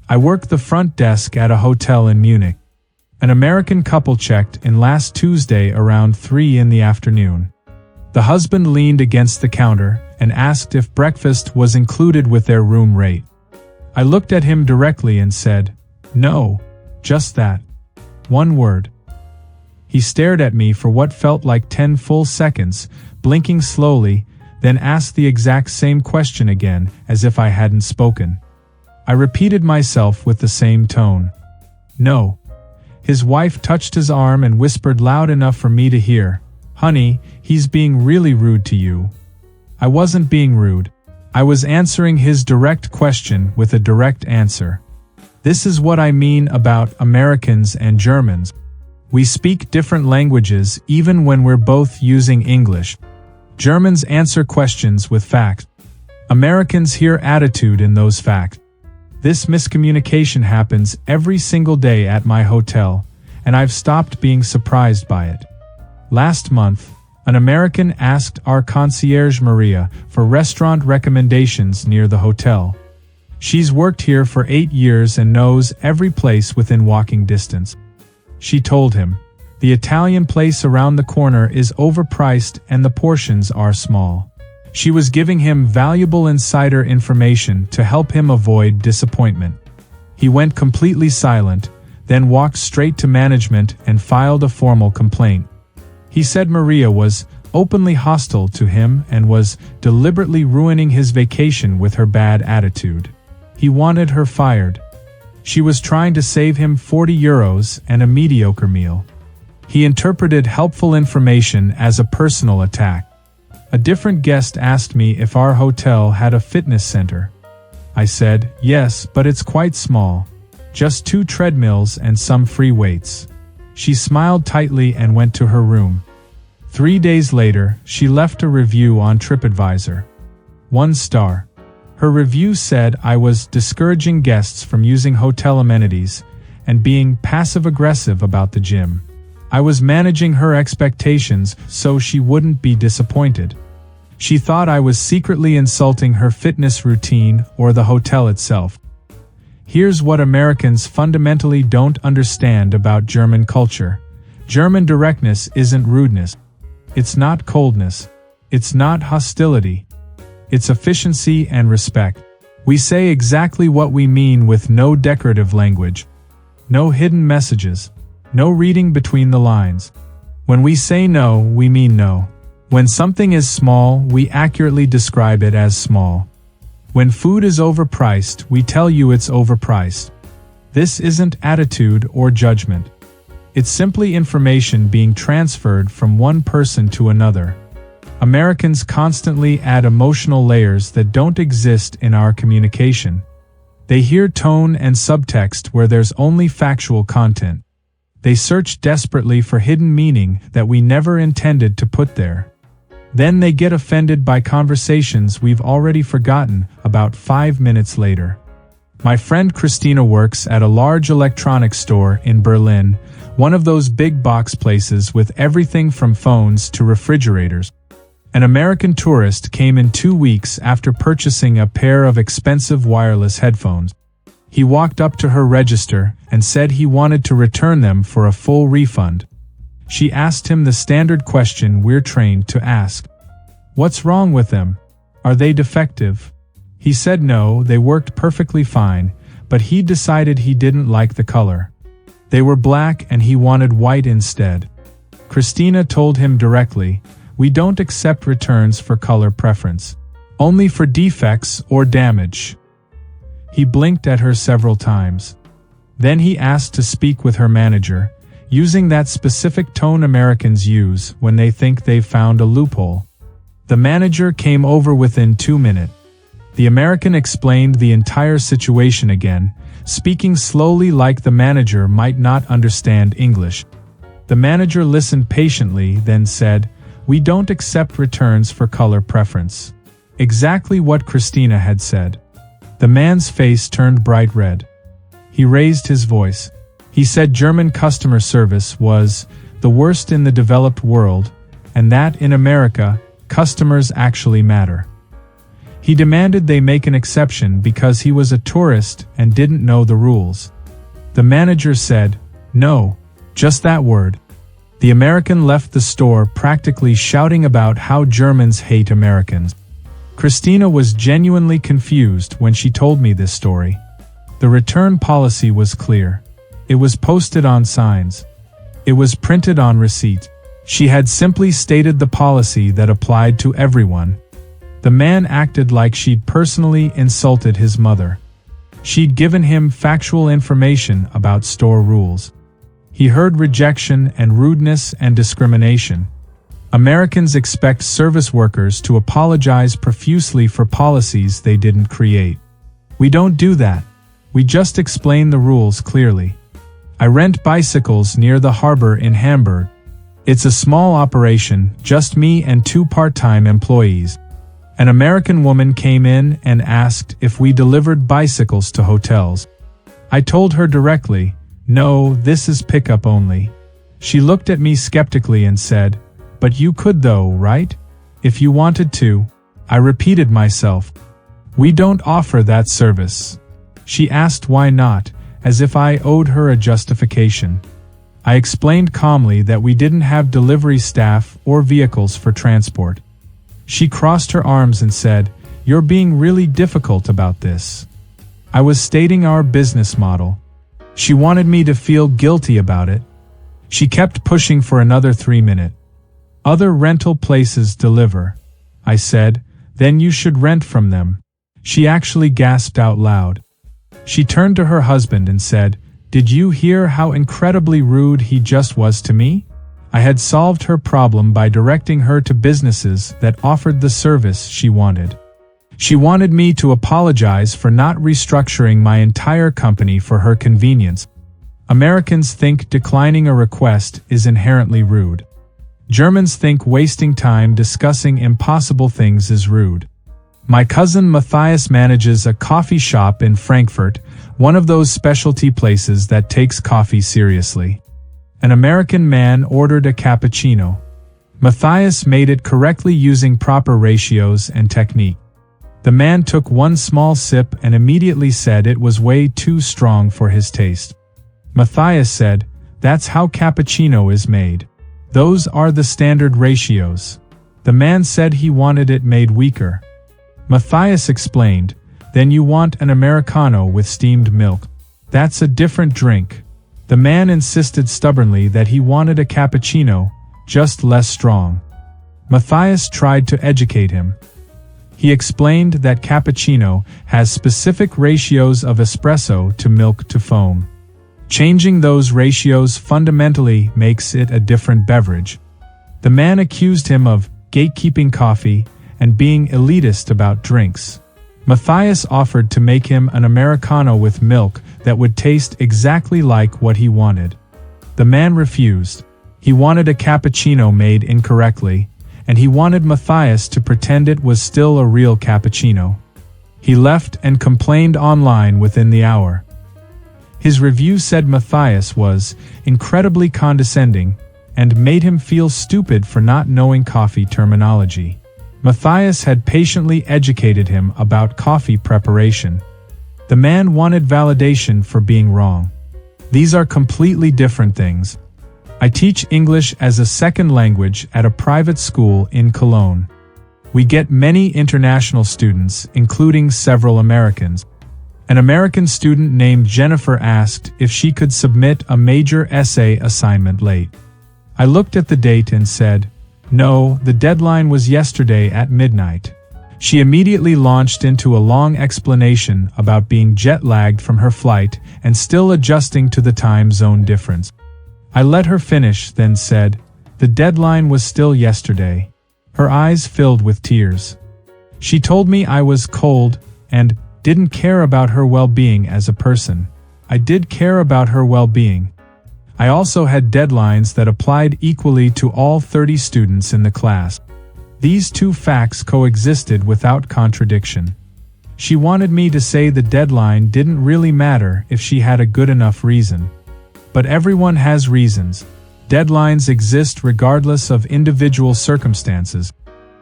I work the front desk at a hotel in Munich. An American couple checked in last Tuesday around 3 in the afternoon. The husband leaned against the counter and asked if breakfast was included with their room rate. I looked at him directly and said, "No, just that. One word." He stared at me for what felt like 10 full seconds, blinking slowly, then asked the exact same question again, as if I hadn't spoken. I repeated myself with the same tone. "No." His wife touched his arm and whispered loud enough for me to hear, "Honey, he's being really rude to you." I wasn't being rude. I was answering his direct question with a direct answer. This is what I mean about Americans and Germans. We speak different languages even when we're both using English. Germans answer questions with facts. Americans hear attitude in those facts. This miscommunication happens every single day at my hotel, and I've stopped being surprised by it. Last month, an American asked our concierge Maria for restaurant recommendations near the hotel. She's worked here for 8 years and knows every place within walking distance. She told him, "The Italian place around the corner is overpriced and the portions are small." She was giving him valuable insider information to help him avoid disappointment. He went completely silent, then walked straight to management and filed a formal complaint. He said Maria was openly hostile to him and was deliberately ruining his vacation with her bad attitude. He wanted her fired. She was trying to save him €40 and a mediocre meal. He interpreted helpful information as a personal attack. A different guest asked me if our hotel had a fitness center. I said, "Yes, but it's quite small. Just 2 treadmills and some free weights." She smiled tightly and went to her room. 3 days later, she left a review on TripAdvisor. 1 star. Her review said I was discouraging guests from using hotel amenities and being passive-aggressive about the gym. I was managing her expectations so she wouldn't be disappointed. She thought I was secretly insulting her fitness routine or the hotel itself. Here's what Americans fundamentally don't understand about German culture. German directness isn't rudeness. It's not coldness. It's not hostility. It's efficiency and respect. We say exactly what we mean with no decorative language. No hidden messages. No reading between the lines. When we say no, we mean no. When something is small, we accurately describe it as small. When food is overpriced, we tell you it's overpriced. This isn't attitude or judgment. It's simply information being transferred from one person to another. Americans constantly add emotional layers that don't exist in our communication. They hear tone and subtext where there's only factual content. They search desperately for hidden meaning that we never intended to put there. Then they get offended by conversations we've already forgotten about 5 minutes later. My friend Christina works at a large electronics store in Berlin, one of those big box places with everything from phones to refrigerators. An American tourist came in 2 weeks after purchasing a pair of expensive wireless headphones. He walked up to her register and said he wanted to return them for a full refund. She asked him the standard question we're trained to ask. "What's wrong with them? Are they defective?" He said no, they worked perfectly fine, but he decided he didn't like the color. They were black and he wanted white instead. Christina told him directly, "We don't accept returns for color preference. Only for defects or damage." He blinked at her several times. Then he asked to speak with her manager, using that specific tone Americans use when they think they've found a loophole. The manager came over within 2 minutes. The American explained the entire situation again, speaking slowly like the manager might not understand English. The manager listened patiently, then said, "We don't accept returns for color preference." Exactly what Christina had said. The man's face turned bright red. He raised his voice. He said German customer service was the worst in the developed world, and that in America, customers actually matter. He demanded they make an exception because he was a tourist and didn't know the rules. The manager said, "No, just that word." The American left the store practically shouting about how Germans hate Americans. Christina was genuinely confused when she told me this story. The return policy was clear. It was posted on signs. It was printed on receipts. She had simply stated the policy that applied to everyone. The man acted like she'd personally insulted his mother. She'd given him factual information about store rules. He heard rejection and rudeness and discrimination. Americans expect service workers to apologize profusely for policies they didn't create. We don't do that. We just explain the rules clearly. I rent bicycles near the harbor in Hamburg. It's a small operation, just me and 2 part-time employees. An American woman came in and asked if we delivered bicycles to hotels. I told her directly, "No, this is pickup only." She looked at me skeptically and said, "But you could though, right? If you wanted to." I repeated myself. "We don't offer that service." She asked why not, as if I owed her a justification. I explained calmly that we didn't have delivery staff or vehicles for transport. She crossed her arms and said, "You're being really difficult about this." I was stating our business model. She wanted me to feel guilty about it. She kept pushing for another 3 minutes. "Other rental places deliver." I said, "Then you should rent from them." She actually gasped out loud. She turned to her husband and said, "Did you hear how incredibly rude he just was to me?" I had solved her problem by directing her to businesses that offered the service she wanted. She wanted me to apologize for not restructuring my entire company for her convenience. Americans think declining a request is inherently rude. Germans think wasting time discussing impossible things is rude. My cousin Matthias manages a coffee shop in Frankfurt, one of those specialty places that takes coffee seriously. An American man ordered a cappuccino. Matthias made it correctly using proper ratios and technique. The man took one small sip and immediately said it was way too strong for his taste. Matthias said, "That's how cappuccino is made. Those are the standard ratios." The man said he wanted it made weaker. Matthias explained, "Then you want an Americano with steamed milk. That's a different drink." The man insisted stubbornly that he wanted a cappuccino, just less strong. Matthias tried to educate him. He explained that cappuccino has specific ratios of espresso to milk to foam. Changing those ratios fundamentally makes it a different beverage. The man accused him of gatekeeping coffee and being elitist about drinks. Matthias offered to make him an Americano with milk that would taste exactly like what he wanted. The man refused. He wanted a cappuccino made incorrectly, and he wanted Matthias to pretend it was still a real cappuccino. He left and complained online within the hour. His review said Matthias was incredibly condescending and made him feel stupid for not knowing coffee terminology. Matthias had patiently educated him about coffee preparation. The man wanted validation for being wrong. These are completely different things. I teach English as a second language at a private school in Cologne. We get many international students, including several Americans. An American student named Jennifer asked if she could submit a major essay assignment late. I looked at the date and said, "No, the deadline was yesterday at midnight." She immediately launched into a long explanation about being jet-lagged from her flight and still adjusting to the time zone difference. I let her finish, then said, "The deadline was still yesterday." Her eyes filled with tears. She told me I was cold and didn't care about her well-being as a person. I did care about her well-being. I also had deadlines that applied equally to all 30 students in the class. These two facts coexisted without contradiction. She wanted me to say the deadline didn't really matter if she had a good enough reason. But everyone has reasons. Deadlines exist regardless of individual circumstances.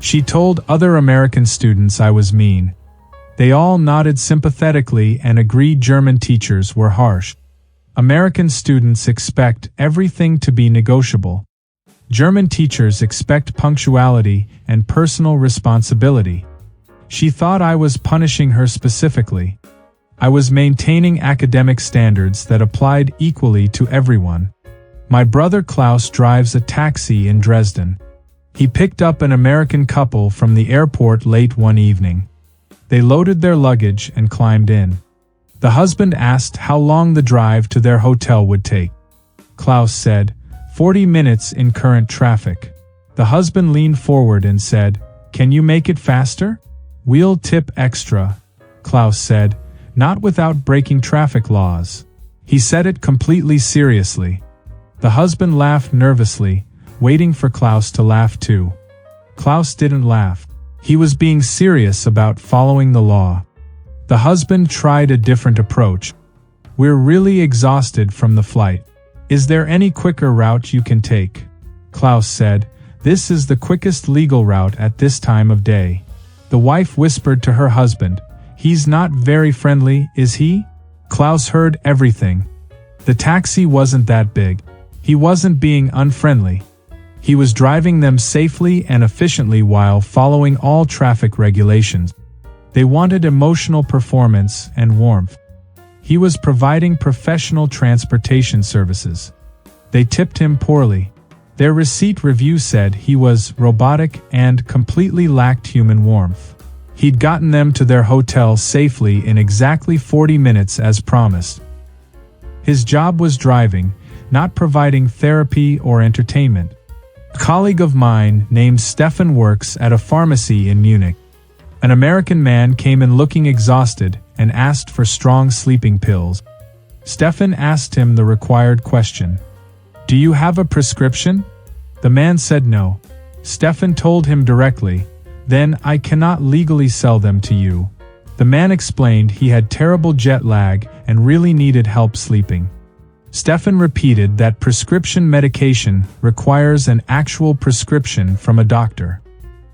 She told other American students I was mean. They all nodded sympathetically and agreed German teachers were harsh. American students expect everything to be negotiable. German teachers expect punctuality and personal responsibility. She thought I was punishing her specifically. I was maintaining academic standards that applied equally to everyone. My brother Klaus drives a taxi in Dresden. He picked up an American couple from the airport late one evening. They loaded their luggage and climbed in. The husband asked how long the drive to their hotel would take. Klaus said, 40 minutes in current traffic. The husband leaned forward and said, "Can you make it faster?" "We'll tip extra," Klaus said, not without breaking traffic laws. He said it completely seriously. The husband laughed nervously, waiting for Klaus to laugh too. Klaus didn't laugh. He was being serious about following the law. The husband tried a different approach. "We're really exhausted from the flight. Is there any quicker route you can take?" Klaus said, "This is the quickest legal route at this time of day." The wife whispered to her husband, "He's not very friendly, is he?" Klaus heard everything. The taxi wasn't that big. He wasn't being unfriendly. He was driving them safely and efficiently while following all traffic regulations. They wanted emotional performance and warmth. He was providing professional transportation services. They tipped him poorly. Their receipt review said he was robotic and completely lacked human warmth. He'd gotten them to their hotel safely in exactly 40 minutes as promised. His job was driving, not providing therapy or entertainment. A colleague of mine named Stefan works at a pharmacy in Munich. An American man came in looking exhausted and asked for strong sleeping pills. Stefan asked him the required question. "Do you have a prescription?" The man said no. Stefan told him directly, "Then I cannot legally sell them to you." The man explained he had terrible jet lag and really needed help sleeping. Stefan repeated that prescription medication requires an actual prescription from a doctor.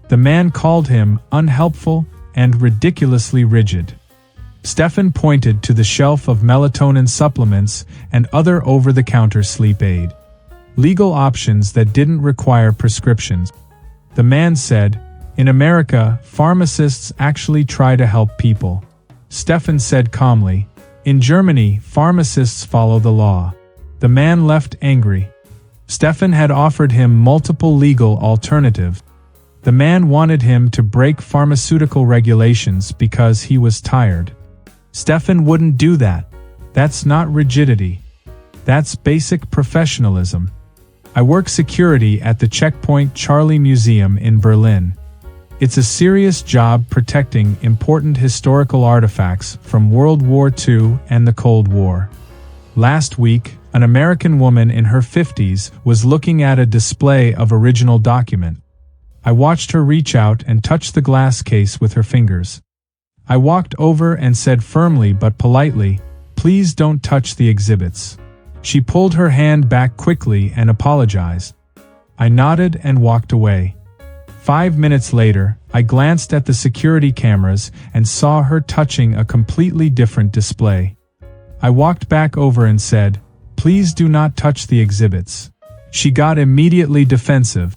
The man called him unhelpful and ridiculously rigid. Stefan pointed to the shelf of melatonin supplements and other over-the-counter sleep aid. Legal options that didn't require prescriptions. The man said, "In America, pharmacists actually try to help people." Stefan said calmly, "In Germany, pharmacists follow the law." The man left angry. Stefan had offered him multiple legal alternatives. The man wanted him to break pharmaceutical regulations because he was tired. Stefan wouldn't do that. That's not rigidity. That's basic professionalism. I work security at the Checkpoint Charlie Museum in Berlin. It's a serious job protecting important historical artifacts from World War II and the Cold War. Last week, an American woman in her 50s was looking at a display of original document. I watched her reach out and touch the glass case with her fingers. I walked over and said firmly but politely, "Please don't touch the exhibits." She pulled her hand back quickly and apologized. I nodded and walked away. 5 minutes later, I glanced at the security cameras and saw her touching a completely different display. I walked back over and said, "Please do not touch the exhibits." She got immediately defensive.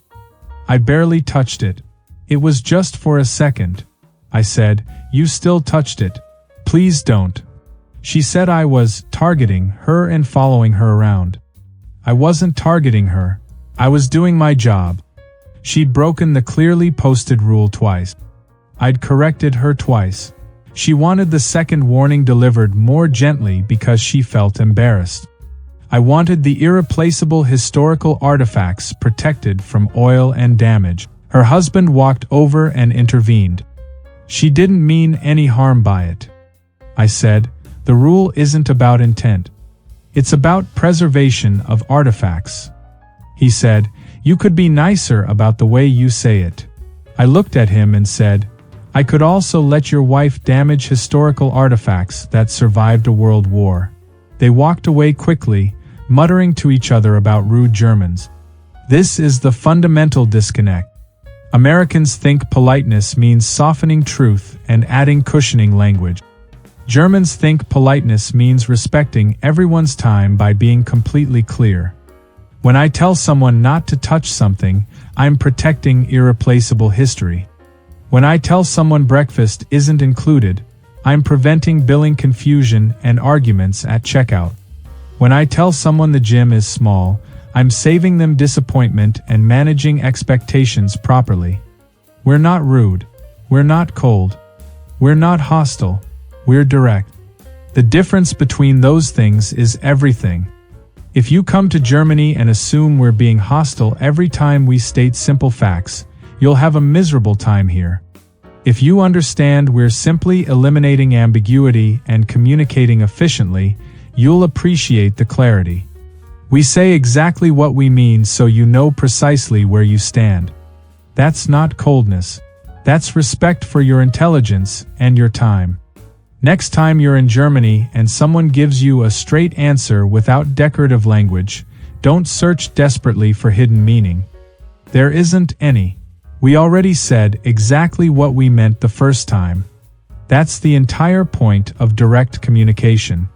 I barely touched it. "It was just for a second." I said, "You still touched it. Please don't." She said I was targeting her and following her around. I wasn't targeting her. I was doing my job. She'd broken the clearly posted rule twice. I'd corrected her twice. She wanted the second warning delivered more gently because she felt embarrassed. I wanted the irreplaceable historical artifacts protected from oil and damage. Her husband walked over and intervened. She didn't mean any harm by it. I said, "The rule isn't about intent. It's about preservation of artifacts." He said, "You could be nicer about the way you say it." I looked at him and said, "I could also let your wife damage historical artifacts that survived a world war." They walked away quickly, muttering to each other about rude Germans. This is the fundamental disconnect. Americans think politeness means softening truth and adding cushioning language. Germans think politeness means respecting everyone's time by being completely clear. When I tell someone not to touch something, I'm protecting irreplaceable history. When I tell someone breakfast isn't included, I'm preventing billing confusion and arguments at checkout. When I tell someone the gym is small, I'm saving them disappointment and managing expectations properly. We're not rude. We're not cold. We're not hostile. We're direct. The difference between those things is everything. If you come to Germany and assume we're being hostile every time we state simple facts, you'll have a miserable time here. If you understand we're simply eliminating ambiguity and communicating efficiently, you'll appreciate the clarity. We say exactly what we mean so you know precisely where you stand. That's not coldness. That's respect for your intelligence and your time. Next time you're in Germany and someone gives you a straight answer without decorative language, don't search desperately for hidden meaning. There isn't any. We already said exactly what we meant the first time. That's the entire point of direct communication.